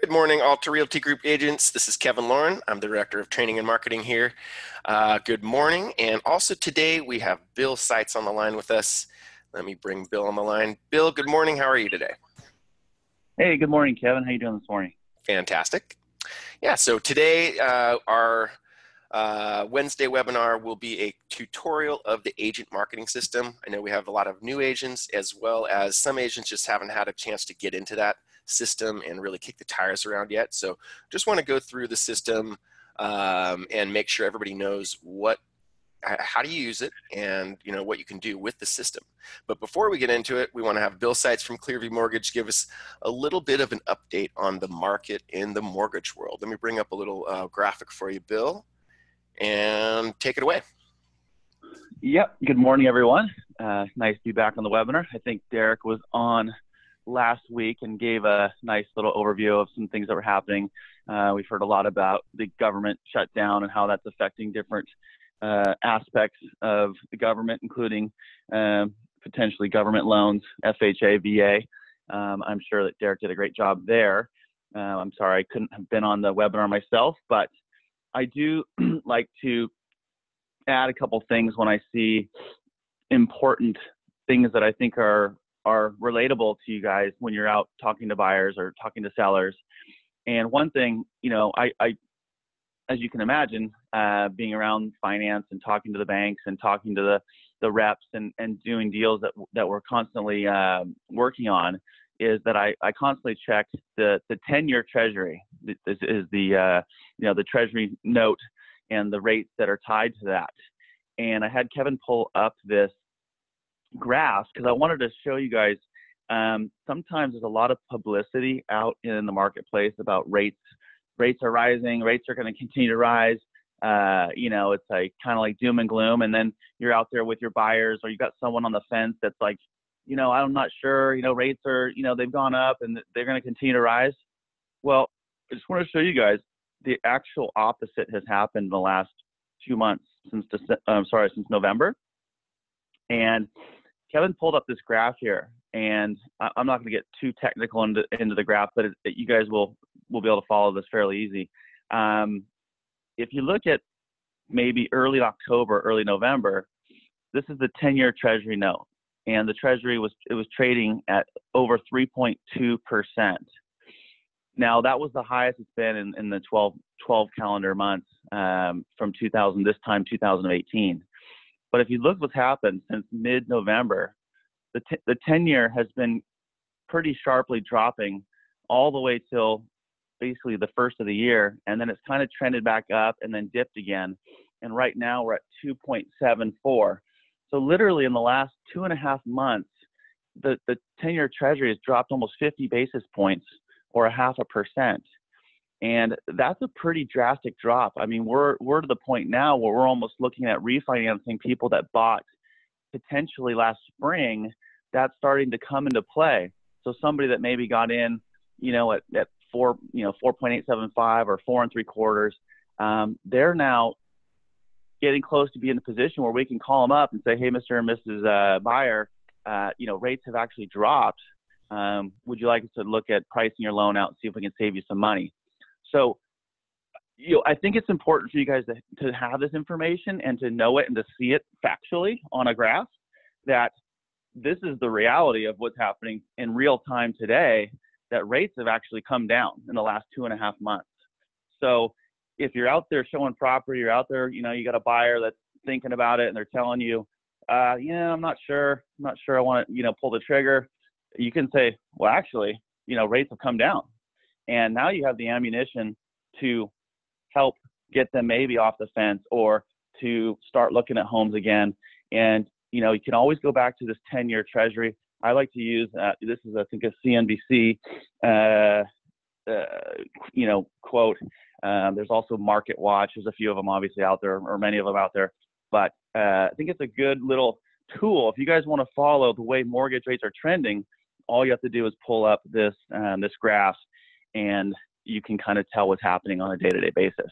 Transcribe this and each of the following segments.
Good morning, Alta Realty Group agents. This is Kevin Lauren. I'm the Director of Training and Marketing here. Good morning. And also today we have Bill Seitz on the line with us. Let me bring Bill on the line. Bill, good morning. How are you today? Hey, good morning, Kevin. How you doing this morning? Fantastic. Yeah, so today our Wednesday webinar will be a tutorial of the agent marketing system. I know we have a lot of new agents as well as some agents just haven't had a chance to get into that system and really kick the tires around yet. So just want to go through the system and make sure everybody knows how to use it and what you can do with the system. But before we get into it, we want to have Bill Seitz from Clearview Mortgage give us a little bit of an update on the market in the mortgage world. Let me bring up a little graphic for you, Bill, and take it away. Yep. Good morning, everyone. Nice to be back on the webinar. I think Derek was on last week and gave a nice little overview of some things that were happening. We've heard a lot about the government shutdown and how that's affecting different aspects of the government, including potentially government loans, FHA, VA. I'm sure that Derek did a great job there. I'm sorry I couldn't have been on the webinar myself, but I do like to add a couple things when I see important things that I think are relatable to you guys when you're out talking to buyers or talking to sellers. And one thing, I as you can imagine, being around finance and talking to the banks and talking to the reps and doing deals that we're constantly working on, is that I constantly check the 10-year treasury. This is the treasury note and the rates that are tied to that. And I had Kevin pull up this graph because I wanted to show you guys, sometimes there's a lot of publicity out in the marketplace about rates. Rates are rising, rates are going to continue to rise. It's like kind of like doom and gloom. And then you're out there with your buyers, or you got someone on the fence that's like, I'm not sure, rates are, they've gone up and they're going to continue to rise. Well, I just want to show you guys the actual opposite has happened in the last 2 months since November. And Kevin pulled up this graph here, and I'm not going to get too technical into the graph, but you guys will be able to follow this fairly easy. If you look at maybe early October, early November, this is the 10-year Treasury note, and the Treasury was trading at over 3.2%. Now that was the highest it's been in the 12 calendar months from 2018. But if you look what's happened since mid-November, the 10-year has been pretty sharply dropping all the way till basically the first of the year, and then it's kind of trended back up and then dipped again. And right now we're at 2.74. So literally in the last 2.5 months, the 10-year Treasury has dropped almost 50 basis points, or 0.5%. And that's a pretty drastic drop. I mean, we're to the point now where we're almost looking at refinancing people that bought potentially last spring. That's starting to come into play. So somebody that maybe got in, at 4.875 or 4.75, they're now getting close to being in a position where we can call them up and say, hey, Mr. and Mrs. Buyer, rates have actually dropped. Would you like us to look at pricing your loan out and see if we can save you some money? So, I think it's important for you guys to have this information and to know it and to see it factually on a graph, that this is the reality of what's happening in real time today, that rates have actually come down in the last 2.5 months. So if you're out there showing property, you're out there, you got a buyer that's thinking about it and they're telling you, I'm not sure I want to, pull the trigger. You can say, well, actually, rates have come down. And now you have the ammunition to help get them maybe off the fence or to start looking at homes again. And, you can always go back to this 10-year Treasury. I like to use, this is, I think, a CNBC, quote. There's also Market Watch. There's a few of them obviously out there, or many of them out there. But I think it's a good little tool. If you guys want to follow the way mortgage rates are trending, all you have to do is pull up this graph, and you can kind of tell what's happening on a day-to-day basis.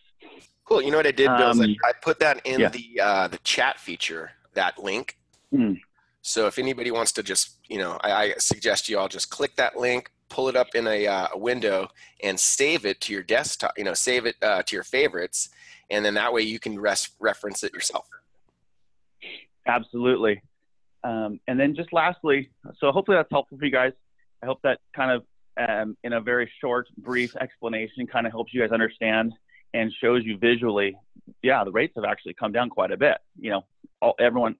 Cool. You know what I did, Bill? Is I put that in the chat feature, that link. So if anybody wants to just, I suggest you all just click that link, pull it up in a window and save it to your desktop, save it to your favorites. And then that way you can reference it yourself. Absolutely. And then just lastly, so hopefully that's helpful for you guys. I hope that kind of in a very short, brief explanation kind of helps you guys understand and shows you visually, yeah, the rates have actually come down quite a bit. All anyone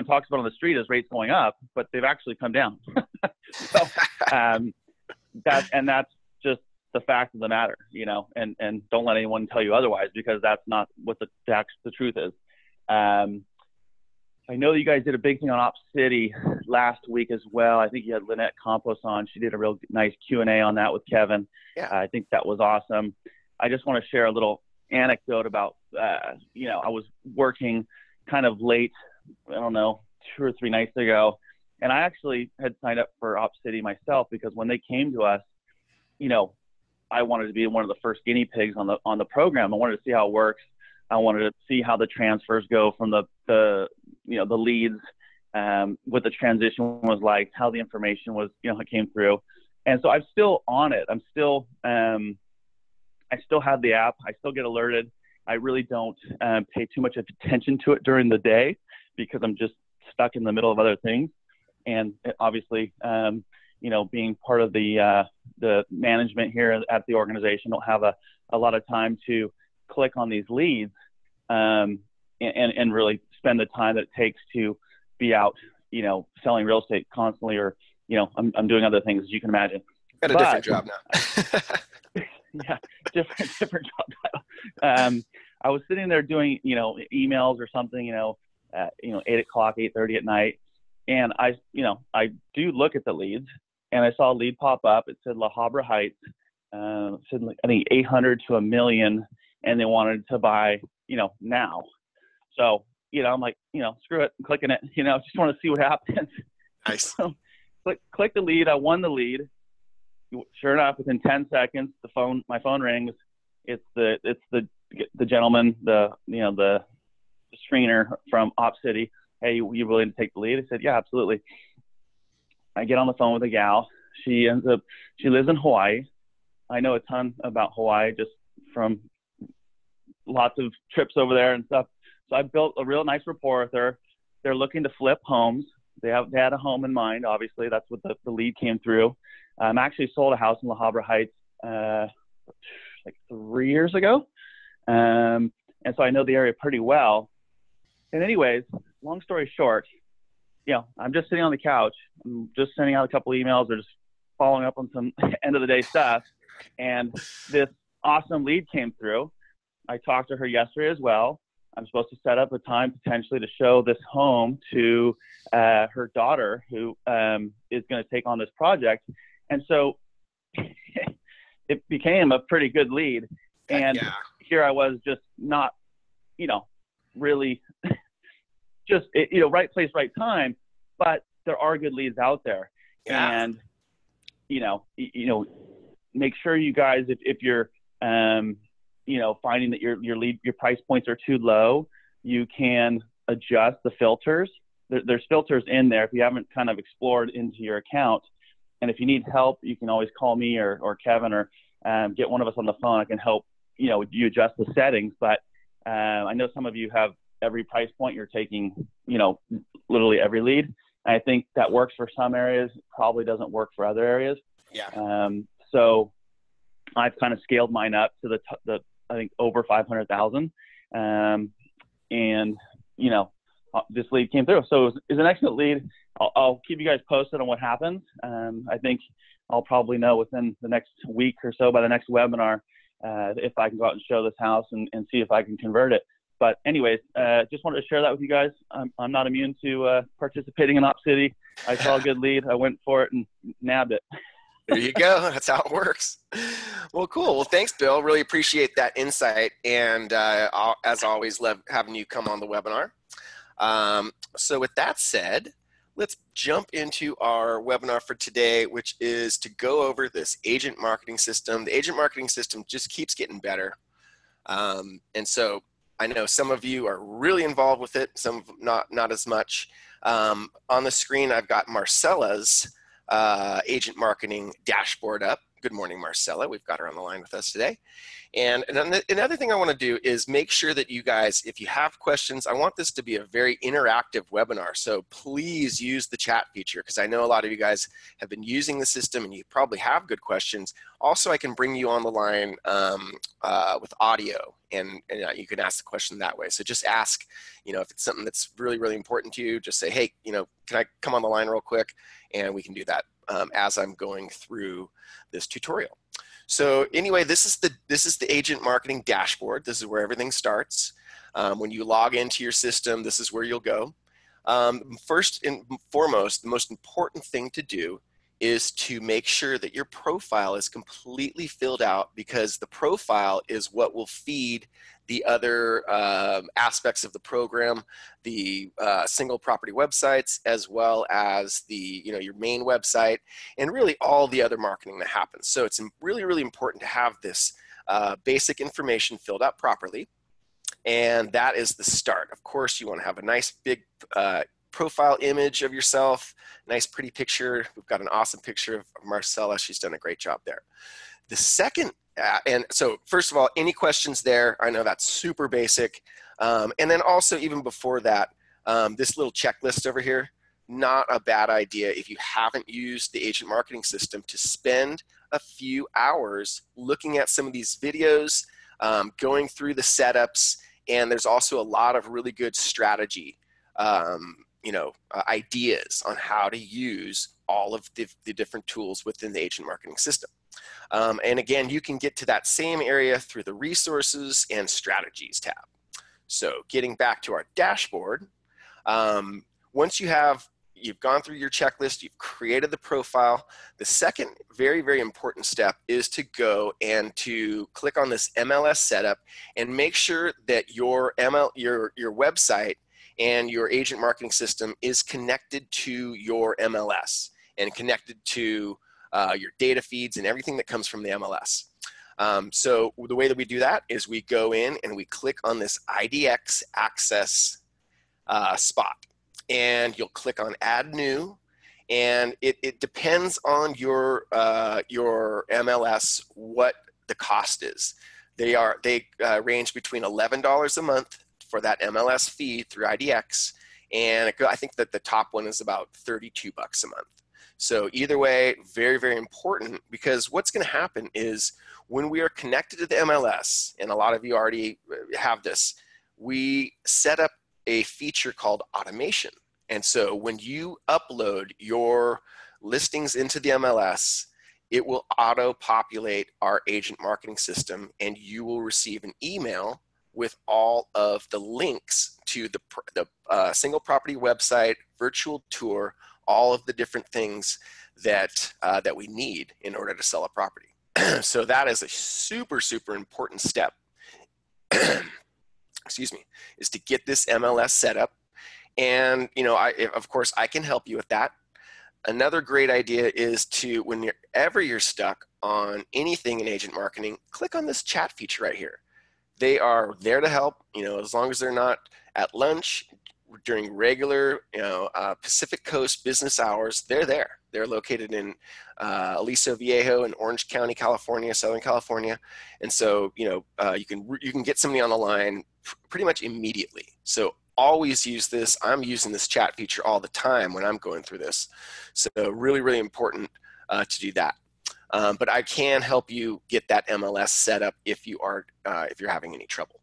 talks about on the street is rates going up, but they've actually come down. So that's just the fact of the matter, and don't let anyone tell you otherwise, because that's not what the truth is. I know you guys did a big thing on Op City last week as well. I think you had Lynette Campos on. She did a real nice Q&A on that with Kevin. Yeah. I think that was awesome. I just want to share a little anecdote about, I was working kind of late, I don't know, 2 or 3 nights ago, and I actually had signed up for Op City myself because when they came to us, I wanted to be one of the first guinea pigs on the program. I wanted to see how it works. I wanted to see how the transfers go from the leads, what the transition was like, how the information was, it came through. And so I'm still on it. I'm still, I still have the app. I still get alerted. I really don't pay too much attention to it during the day because I'm just stuck in the middle of other things. And obviously, being part of the management here at the organization, don't have a lot of time to click on these leads and really spend the time that it takes to be out, selling real estate constantly, or, I'm doing other things, as you can imagine. Got a different job now. Yeah, different job title. I was sitting there doing, emails or something, at 8 o'clock, 8:30 at night, and I do look at the leads, and I saw a lead pop up. It said La Habra Heights, said I think 800 to $1 million, and they wanted to buy, now. So, I'm like, screw it, I'm clicking it, just want to see what happens. Nice. So, click the lead. I won the lead. Sure enough, within 10 seconds, my phone rings. It's the gentleman, the screener from Op City. Hey, you willing to take the lead? I said, yeah, absolutely. I get on the phone with a gal. She lives in Hawaii. I know a ton about Hawaii just from lots of trips over there and stuff. So I built a real nice rapport with her. They're looking to flip homes. They had a home in mind. Obviously, that's what the lead came through. Actually sold a house in La Habra Heights like 3 years ago. And so I know the area pretty well. And anyways, long story short, I'm just sitting on the couch. I'm just sending out a couple emails or just following up on some end of the day stuff. And this awesome lead came through. I talked to her yesterday as well. I'm supposed to set up a time potentially to show this home to her daughter, who is going to take on this project. And so it became a pretty good lead. And here I was just not, really just, right place, right time, but there are good leads out there. Yeah. And, make sure you guys, if you're, finding that your price points are too low, you can adjust the filters. There's filters in there if you haven't kind of explored into your account. And if you need help, you can always call me or Kevin or get one of us on the phone. I can help, you adjust the settings. But I know some of you have every price point. You're taking, literally every lead. And I think that works for some areas, probably doesn't work for other areas. Yeah. So I've kind of scaled mine up to the I think over 500,000. And, this lead came through. So it was an excellent lead. I'll keep you guys posted on what happens. I think I'll probably know within the next week or so by the next webinar if I can go out and show this house and see if I can convert it. But anyways, just wanted to share that with you guys. I'm not immune to participating in Op City. I saw a good lead. I went for it and nabbed it. There you go. That's how it works. Well, cool. Well, thanks, Bill. Really appreciate that insight. And as always, love having you come on the webinar. So with that said, let's jump into our webinar for today, which is to go over this agent marketing system. The agent marketing system just keeps getting better. And so I know some of you are really involved with it, some not as much. On the screen, I've got Marcella's agent marketing dashboard up. Good morning, Marcella. We've got her on the line with us today. And another thing I want to do is make sure that you guys, if you have questions, I want this to be a very interactive webinar. So please use the chat feature, because I know a lot of you guys have been using the system and you probably have good questions. Also, I can bring you on the line with audio, and you can ask the question that way. So just ask, if it's something that's really, really important to you, just say, hey, can I come on the line real quick? And we can do that as I'm going through this tutorial. So anyway, this is the agent marketing dashboard. This is where everything starts. When you log into your system, this is where you'll go. First and foremost, the most important thing to do is to make sure that your profile is completely filled out, because the profile is what will feed the other aspects of the program, the single property websites, as well as the your main website, and really all the other marketing that happens. So it's really, really important to have this basic information filled out properly, and that is the start. Of course, you want to have a nice big profile image of yourself, nice pretty picture. We've got an awesome picture of Marcella. She's done a great job there. The second, and so first of all, any questions there? I know that's super basic. And then also even before that, this little checklist over here, not a bad idea if you haven't used the agent marketing system to spend a few hours looking at some of these videos, going through the setups, and there's also a lot of really good strategy ideas on how to use all of the different tools within the agent marketing system. And again, you can get to that same area through the resources and strategies tab. So getting back to our dashboard, once you've gone through your checklist, you've created the profile, the second very, very important step is to go and to click on this MLS setup and make sure that your website and your agent marketing system is connected to your MLS and connected to your data feeds and everything that comes from the MLS. So the way that we do that is we go in and we click on this IDX access spot, and you'll click on add new, and it depends on your MLS what the cost is. They range between $11 a month for that MLS feed through IDX, and I think that the top one is about $32 a month. So either way, very, very important, because what's going to happen is when we are connected to the MLS, and a lot of you already have this, we set up a feature called automation. And so when you upload your listings into the MLS, it will auto-populate our agent marketing system, and you will receive an email with all of the links to the single property website, virtual tour, all of the different things that we need in order to sell a property. So that is a super, super important step. Excuse me, is to get this MLS set up. And of course, I can help you with that. Another great idea is to, whenever you're stuck on anything in agent marketing, click on this chat feature right here. They are there to help, as long as they're not at lunch, during regular, Pacific Coast business hours. They're there. They're located in Aliso Viejo in Orange County, California, Southern California. And so, you can get somebody on the line pretty much immediately. So always use this. I'm using this chat feature all the time when I'm going through this. So really, really important to do that. But I can help you get that MLS set up if you're having any trouble.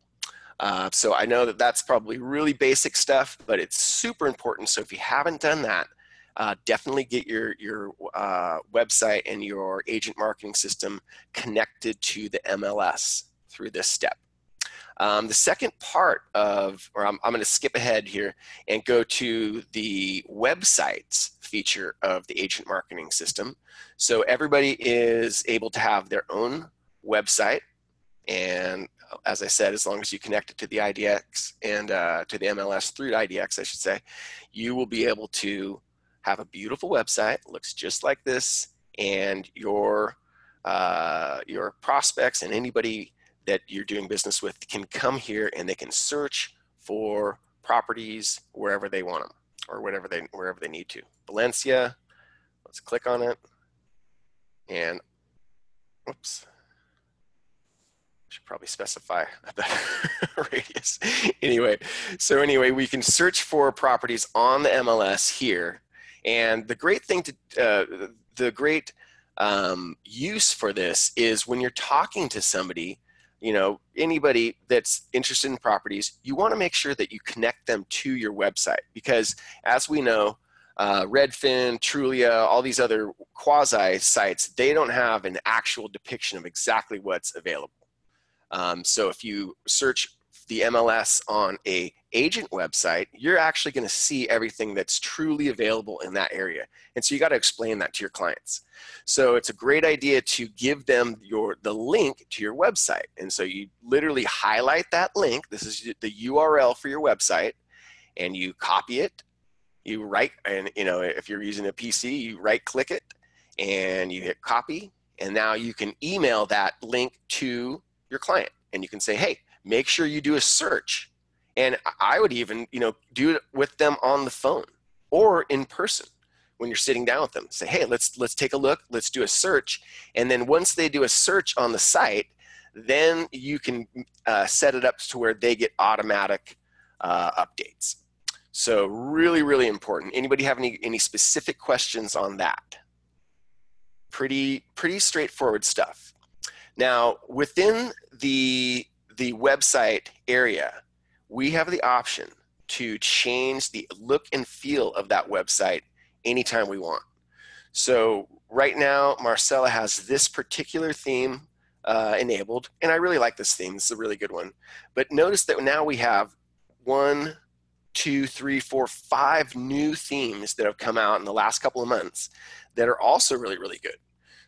So I know that that's probably really basic stuff, but it's super important. So if you haven't done that, definitely get your website and your agent marketing system connected to the MLS through this step. The second part of, or I'm going to skip ahead here and go to the websites feature of the agent marketing system. So everybody is able to have their own website, and as I said, as long as you connect it to the IDX and to the MLS through IDX, I should say, you will be able to have a beautiful website, looks just like this, and your prospects and anybody that you're doing business with can come here and they can search for properties wherever they want them, or wherever they need to. Valencia, Let's click on it, and whoops, should probably specify a better radius. Anyway, we can search for properties on the MLS here, and the great thing the great use for this is when you're talking to somebody, anybody that's interested in properties, you want to make sure that you connect them to your website, because as we know, Redfin, Trulia, all these other quasi sites, they don't have an actual depiction of exactly what's available. So if you search the MLS on a agent website, you're actually going to see everything that's truly available in that area. And so you got to explain that to your clients. So it's a great idea to give them the link to your website. And so you literally highlight that link. This is the URL for your website, and you copy it. You write, and if you're using a PC, you right click it and you hit copy. And now you can email that link to your client, and you can say, hey, make sure you do a search. And I would even, do it with them on the phone or in person when you're sitting down with them. Say, hey, let's take a look, let's do a search. And then once they do a search on the site, then you can set it up to where they get automatic updates. So really, really important. Anybody have any specific questions on that? Pretty straightforward stuff. Now, within the website area, we have the option to change the look and feel of that website anytime we want. So right now, Marcella has this particular theme enabled, and I really like this theme. This is a really good one. But notice that now we have 1, 2, 3, 4, 5 new themes that have come out in the last couple of months that are also really, really good.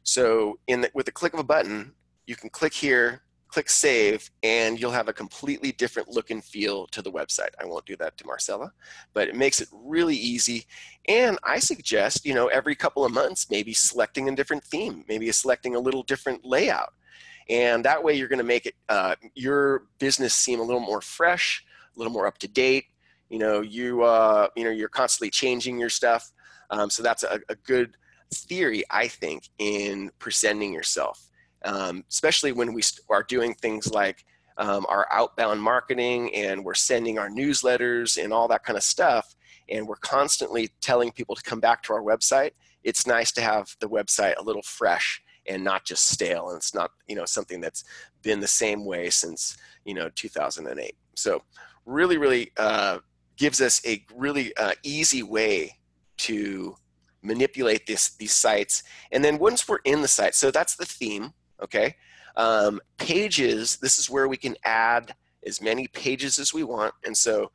So with the click of a button, you can click here, click save, and you'll have a completely different look and feel to the website. I won't do that to Marcella, but it makes it really easy. And I suggest, every couple of months, maybe selecting a different theme, maybe selecting a little different layout. And that way you're going to make it your business seem a little more fresh, a little more up to date. You're constantly changing your stuff. So that's a good theory, I think, in presenting yourself. Especially when we are doing things like our outbound marketing, and we're sending our newsletters and all that kind of stuff, and we're constantly telling people to come back to our website. It's nice to have the website a little fresh and not just stale, and it's not something that's been the same way since 2008. So really, really gives us a really easy way to manipulate these sites. And then once we're in the site, so that's the theme. Okay, pages, this is where we can add as many pages as we want. And so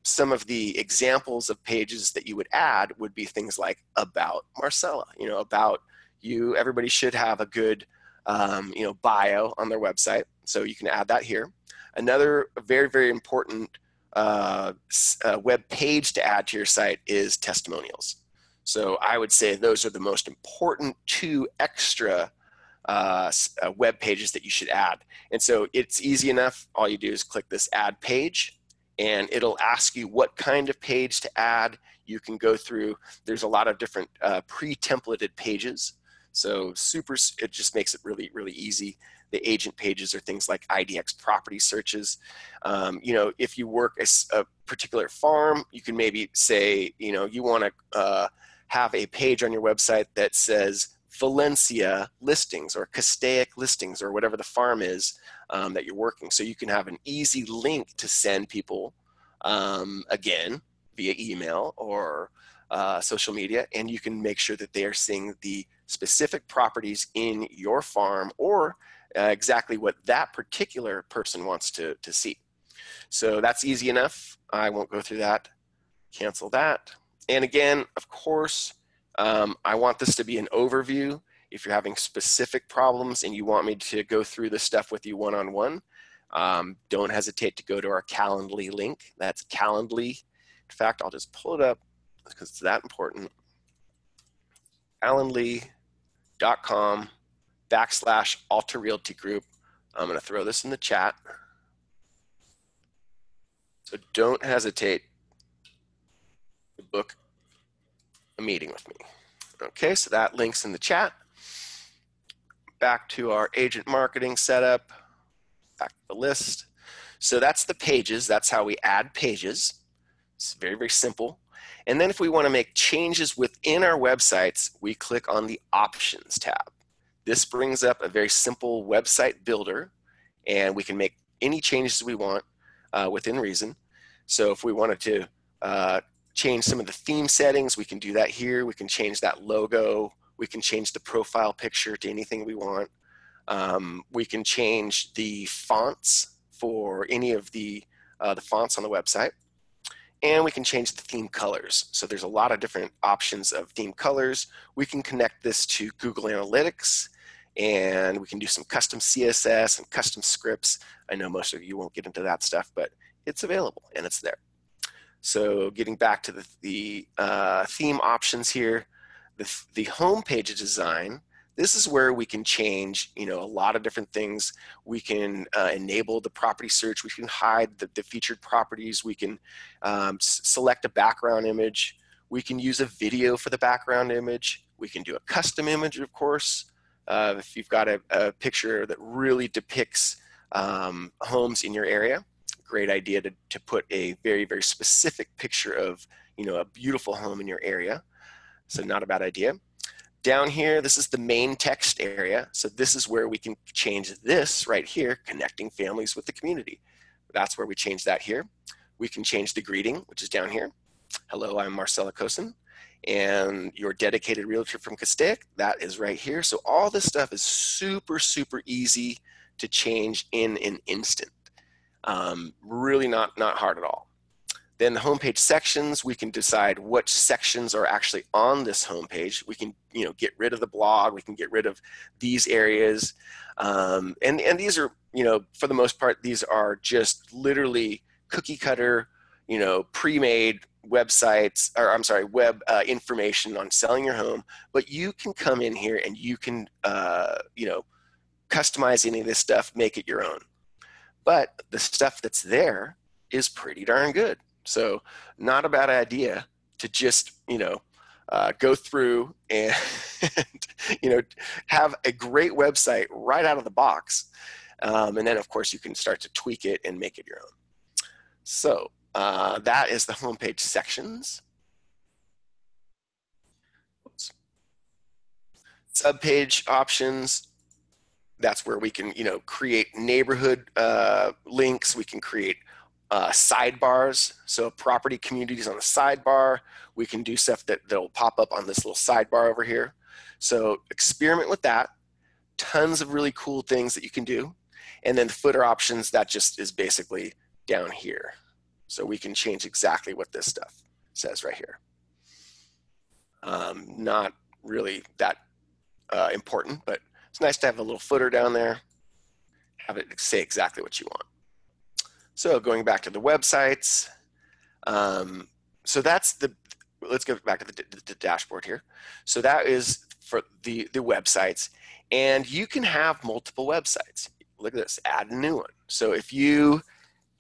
some of the examples of pages that you would add would be things like about Marcella, about you. Everybody should have a good bio on their website, so you can add that here. Another very, very important web page to add to your site is testimonials. So I would say those are the most important 2 extra web pages that you should add. And so it's easy enough. All you do is click this add page, and it'll ask you what kind of page to add. You can go through, there's a lot of different pre-templated pages. So it just makes it really, really easy. The agent pages are things like IDX property searches. If you work a particular farm, you can maybe say, you want to have a page on your website that says Valencia listings or Castaic listings or whatever the farm is that you're working. So you can have an easy link to send people, again, via email or social media, and you can make sure that they are seeing the specific properties in your farm or exactly what that particular person wants to see. So that's easy enough. I won't go through that. Cancel that. And again, of course, I want this to be an overview. If you're having specific problems and you want me to go through this stuff with you one-on-one, don't hesitate to go to our Calendly link. That's Calendly. In fact, I'll just pull it up because it's that important. Calendly.com/Alta Realty Group. I'm going to throw this in the chat. So don't hesitate to book a meeting with me. Okay, so that link's in the chat. Back to our agent marketing setup, back to the list. So that's the pages. That's how we add pages. It's very, very simple. And then if we want to make changes within our websites, we click on the Options tab. This brings up a very simple website builder, and we can make any changes we want within reason. So if we wanted to change some of the theme settings, we can do that here. We can change that logo. We can change the profile picture to anything we want. We can change the fonts for any of the fonts on the website. And we can change the theme colors. So there's a lot of different options of theme colors. We can connect this to Google Analytics, and we can do some custom CSS and custom scripts. I know most of you won't get into that stuff, but it's available and it's there. So getting back to the theme options here, the home page design, this is where we can change, a lot of different things. We can enable the property search. We can hide the featured properties. We can select a background image. We can use a video for the background image. We can do a custom image, of course. If you've got a picture that really depicts homes in your area, great idea to put a very, very specific picture of, a beautiful home in your area. So not a bad idea. Down here, this is the main text area. So this is where we can change this right here, connecting families with the community. That's where we change that here. We can change the greeting, which is down here. Hello, I'm Marcella Kosin, and your dedicated realtor from Castaic. That is right here. So all this stuff is super, super easy to change in an instant. Really not hard at all. Then the homepage sections, we can decide which sections are actually on this homepage. We can, get rid of the blog. We can get rid of these areas. And these are, for the most part, these are just literally cookie cutter, pre-made websites, or I'm sorry, web information on selling your home. But you can come in here and you can, customize any of this stuff, make it your own. But the stuff that's there is pretty darn good. So not a bad idea to just, go through and, have a great website right out of the box. And then, of course, you can start to tweak it and make it your own. So that is the homepage sections. Oops. Subpage options. That's where we can, create neighborhood links. We can create sidebars. So property communities on the sidebar. We can do stuff that'll pop up on this little sidebar over here. So experiment with that. Tons of really cool things that you can do. And then the footer options, that just is basically down here. So we can change exactly what this stuff says right here. Not really that important, but it's nice to have a little footer down there. Have it say exactly what you want. So going back to the websites. So that's let's go back to the dashboard here. So that is for the websites. And you can have multiple websites. Look at this, add a new one. So if you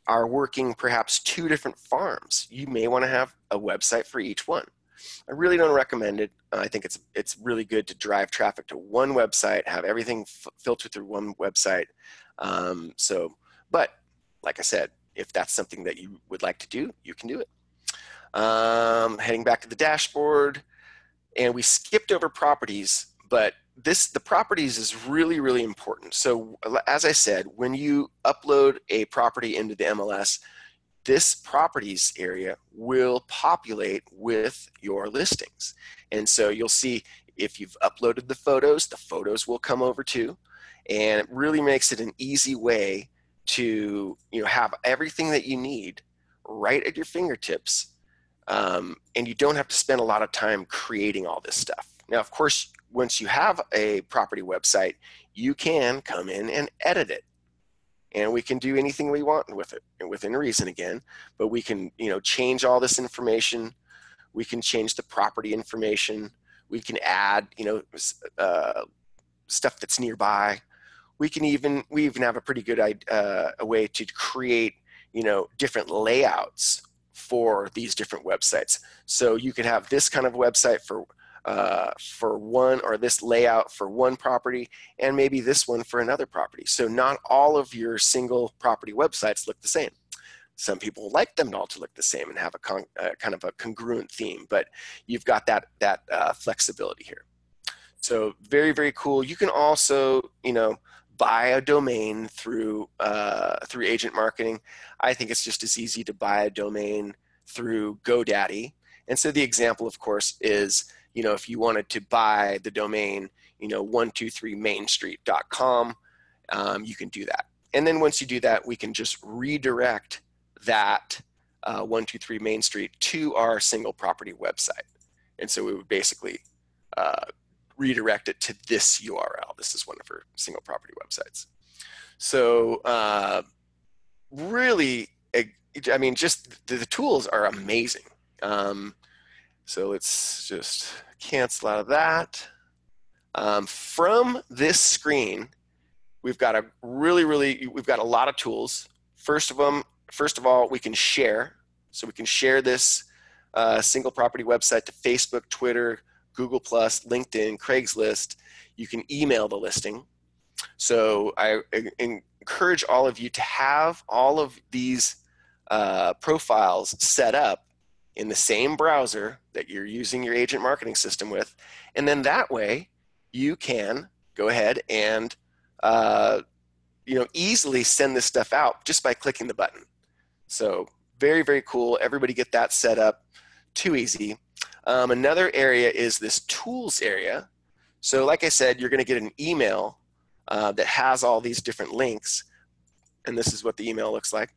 are working perhaps 2 different farms, you may want to have a website for each one. I really don't recommend it. I think it's really good to drive traffic to one website, have everything filtered through one website. But like I said, if that's something that you would like to do, you can do it. Heading back to the dashboard, and we skipped over properties, but the properties is really, really important. So as I said, when you upload a property into the MLS, this properties area will populate with your listings. And so you'll see if you've uploaded the photos will come over too. And it really makes it an easy way to have everything that you need right at your fingertips. And you don't have to spend a lot of time creating all this stuff. Now, of course, once you have a property website, you can come in and edit it. And we can do anything we want with it, within reason again, but we can, change all this information. We can change the property information. We can add, stuff that's nearby. We even have a pretty good a way to create, different layouts for these different websites. So you could have this kind of website for for one, or this layout for one property, and maybe this one for another property. So not all of your single property websites look the same. Some people like them all to look the same and have a kind of a congruent theme, but you've got that flexibility here. So very, very cool. You can also, buy a domain through agent marketing. I think it's just as easy to buy a domain through GoDaddy. And so the example, of course, is, if you wanted to buy the domain, 123mainstreet.com, you can do that. And then once you do that, we can just redirect that 123 Main Street to our single property website. And so we would basically redirect it to this URL. This is one of our single property websites. So really, I mean, just the tools are amazing. So let's just cancel out of that. From this screen, we've got a we've got a lot of tools. First of all, we can share. So we can share this single property website to Facebook, Twitter, Google+, LinkedIn, Craigslist. You can email the listing. So I encourage all of you to have all of these profiles set up in the same browser that you're using your agent marketing system with. And then that way you can go ahead and easily send this stuff out just by clicking the button. So very, very cool. Everybody get that set up. Too easy. Another area is this tools area. So like I said, you're going to get an email that has all these different links. And this is what the email looks like.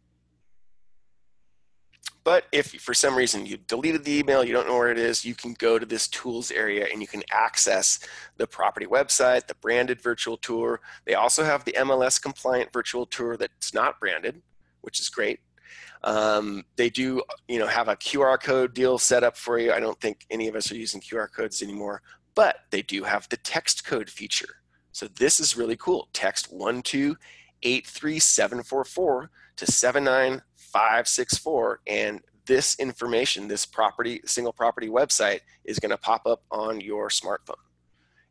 But if for some reason you deleted the email, you don't know where it is, you can go to this tools area and you can access the property website, the branded virtual tour. They also have the MLS compliant virtual tour that's not branded, which is great. They do, have a QR code deal set up for you. I don't think any of us are using QR codes anymore, but they do have the text code feature. So this is really cool. Text 1283744 to 79564, and this information, this single property website, is going to pop up on your smartphone.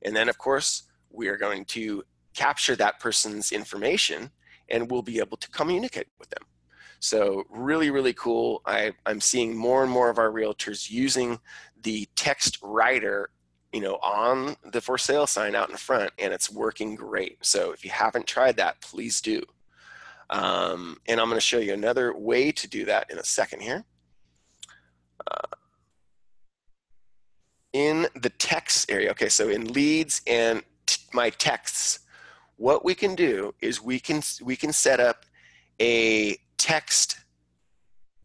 And then, of course, we are going to capture that person's information, and we'll be able to communicate with them. So really, really cool. I'm seeing more and more of our realtors using the text writer, on the for sale sign out in front, and it's working great. So if you haven't tried that, please do. And I'm going to show you another way to do that in a second here. In the text area, okay, so in leads and my texts, what we can do is we can set up a text,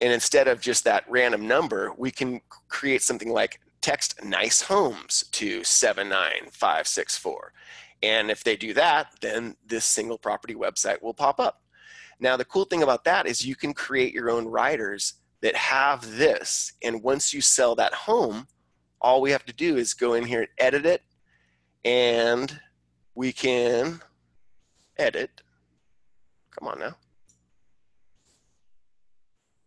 and instead of just that random number, we can create something like text nice homes to 79564. And if they do that, then this single property website will pop up. Now, the cool thing about that is you can create your own riders that have this. And once you sell that home, all we have to do is go in here and edit it. And we can edit. Come on now.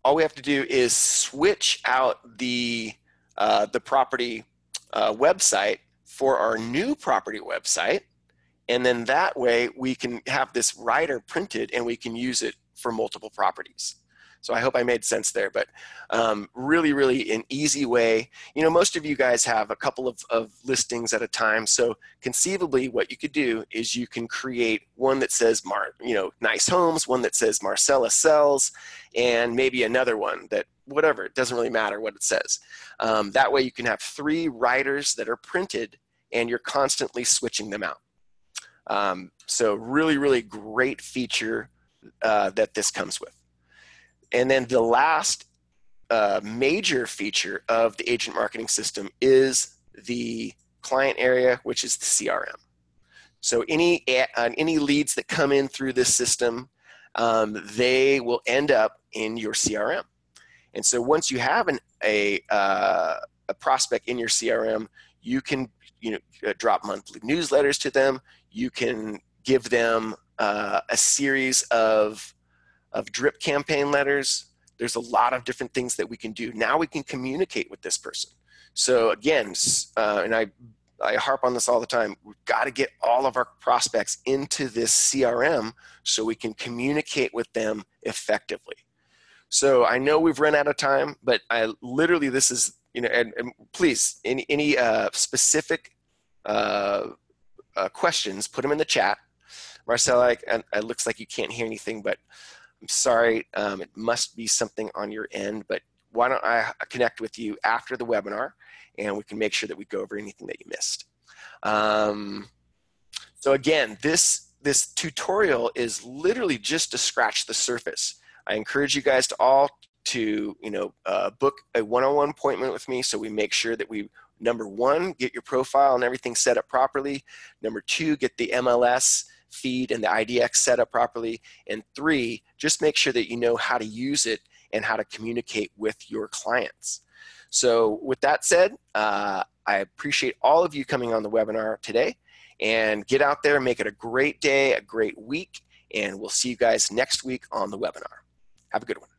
All we have to do is switch out the property website for our new property website. And then that way we can have this rider printed and we can use it for multiple properties. So I hope I made sense there, but really, really an easy way. Most of you guys have a couple of listings at a time. So conceivably what you could do is you can create one that says, nice homes, one that says Marcella sells, and maybe another one that whatever, it doesn't really matter what it says. That way you can have 3 riders that are printed and you're constantly switching them out. So really, really great feature that this comes with. And then the last major feature of the agent marketing system is the client area, which is the CRM. So any leads that come in through this system, they will end up in your CRM. And so once you have a prospect in your CRM, you can drop monthly newsletters to them. You can give them a series of drip campaign letters. There's a lot of different things that we can do. Now we can communicate with this person. So again, and I harp on this all the time, we've got to get all of our prospects into this CRM so we can communicate with them effectively. So I know we've run out of time, but I literally, this is, and please, any specific questions, put them in the chat. Marcella, it looks like you can't hear anything, but I'm sorry, it must be something on your end, but why don't I connect with you after the webinar and we can make sure that we go over anything that you missed. So again, this tutorial is literally just to scratch the surface. I encourage you guys to all to book a one-on-one appointment with me so we make sure that we, number one, get your profile and everything set up properly. Number two, get the MLS feed and the IDX set up properly. And three, just make sure that you know how to use it and how to communicate with your clients. So with that said, I appreciate all of you coming on the webinar today, and get out there and make it a great day, a great week, and we'll see you guys next week on the webinar. Have a good one.